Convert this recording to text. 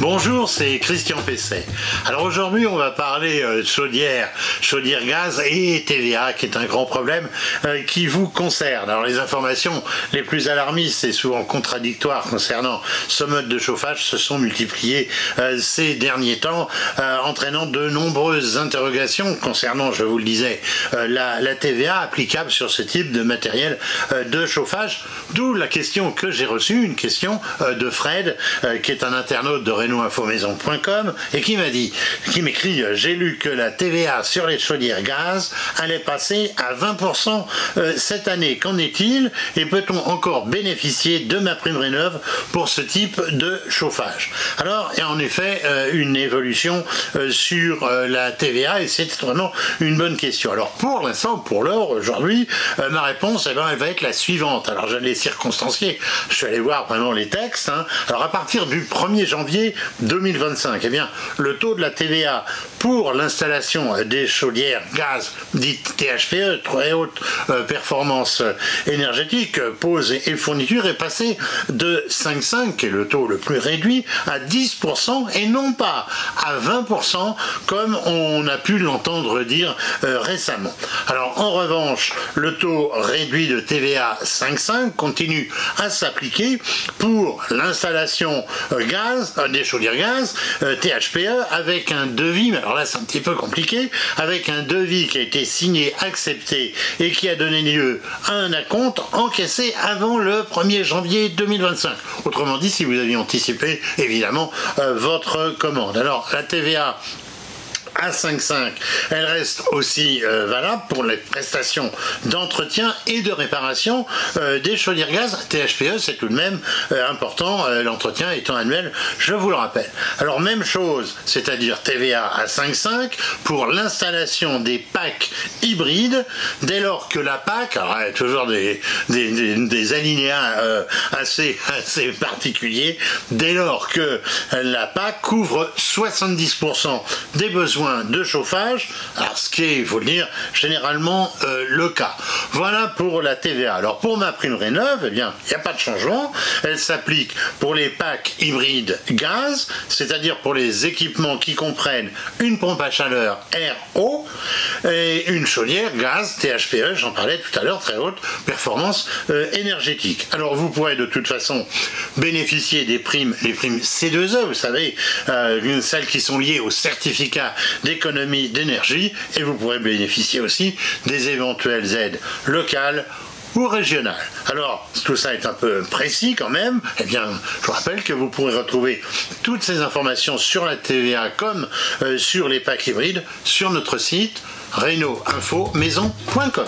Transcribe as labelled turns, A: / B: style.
A: Bonjour, c'est Christian Pesset. Alors aujourd'hui, on va parler chaudière gaz et TVA, qui est un grand problème qui vous concerne. Alors les informations les plus alarmistes et souvent contradictoires concernant ce mode de chauffage se sont multipliées ces derniers temps, entraînant de nombreuses interrogations concernant, je vous le disais, la TVA applicable sur ce type de matériel de chauffage. D'où la question que j'ai reçue, une question de Fred, qui est un internaute de Reno-Info-Maison.com et qui m'écrit: j'ai lu que la TVA sur les chaudières gaz allait passer à 20% cette année. Qu'en est-il et peut-on encore bénéficier de ma prime rénov pour ce type de chauffage? Alors, il y a en effet une évolution sur la TVA et c'est vraiment une bonne question. Alors pour l'instant, pour l'heure, aujourd'hui, ma réponse elle va être la suivante. Alors je l'ai circonstanciée, je suis allé voir vraiment les textes. Alors à partir du 1er janvier 2025, eh bien, le taux de la TVA pour l'installation des chaudières gaz dites THPE, très haute performance énergétique, pose et fourniture, est passé de 5,5, qui est le taux le plus réduit, à 10% et non pas à 20% comme on a pu l'entendre dire récemment. Alors en revanche, le taux réduit de TVA 5,5 continue à s'appliquer pour l'installation gaz, des chaudières gaz, THPE, avec un devis, mais alors là c'est un petit peu compliqué, avec un devis qui a été signé, accepté et qui a donné lieu à un acompte encaissé avant le 1er janvier 2025. Autrement dit, si vous aviez anticipé évidemment votre commande. Alors la TVA à 5,5, elle reste aussi valable pour les prestations d'entretien et de réparation des chaudières gaz. THPE, c'est tout de même important, l'entretien étant annuel, je vous le rappelle. Alors même chose, c'est-à-dire TVA à 5,5 pour l'installation des packs hybrides, dès lors que la PAC, alors il y a toujours des alinéas assez particuliers, dès lors que la PAC couvre 70% des besoins de chauffage, alors ce qui est, il faut le dire, généralement le cas. Voilà pour la TVA. Alors pour ma prime rénov, eh bien, il n'y a pas de changement. Elle s'applique pour les packs hybrides gaz, c'est-à-dire pour les équipements qui comprennent une pompe à chaleur air-eau et une chaudière gaz THPE, j'en parlais tout à l'heure, très haute performance énergétique. Alors vous pourrez de toute façon bénéficier des primes, les primes C2E, vous savez, celles qui sont liées au certificat d'économie d'énergie, et vous pourrez bénéficier aussi des éventuelles aides locales ou régionales. Alors, tout ça est un peu précis quand même. Eh bien, je vous rappelle que vous pourrez retrouver toutes ces informations sur la TVA comme sur les packs hybrides sur notre site Reno-Info-Maison.com.